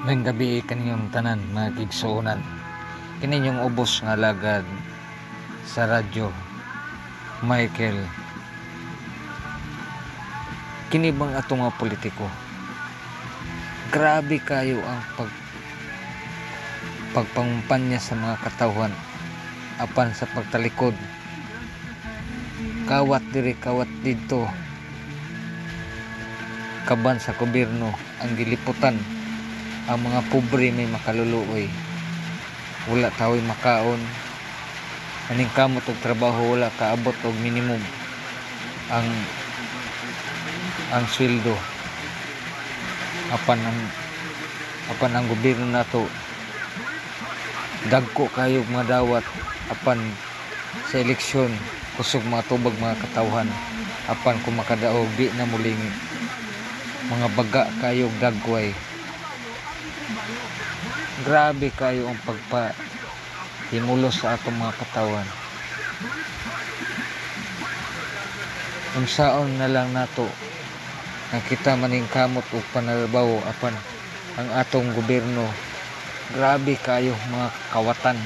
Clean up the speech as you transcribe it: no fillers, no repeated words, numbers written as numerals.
Ngayong gabi kaninyong tanan mga kigsuonan. Kaninyong ubos nga lagad sa radyo Michael. Kini bang ato nga politiko? Grabe kayo ang pagpangumpanya sa mga katawhan apan sa pagtalikod. Kawat diri kawat dito. Kaban sa gobyerno ang giliputan. Ang mga pobre may makaluluoy, wala tao'y makaon, aning kamot og trabaho wala kaabot og minimum ang sweldo. Apan ang gobyerno nato dagko kayo mga dawat, apan sa eleksyon kusog mga tubag mga katawhan, apan kung makadaog di na muling mga baga kayo dagway. Grabe kayo ang pagpahimulos sa atong mga katawan. Unsaon na lang nato nakita maning kamot o panalabaw apan ang atong gobyerno. Grabe kayo mga kawatan.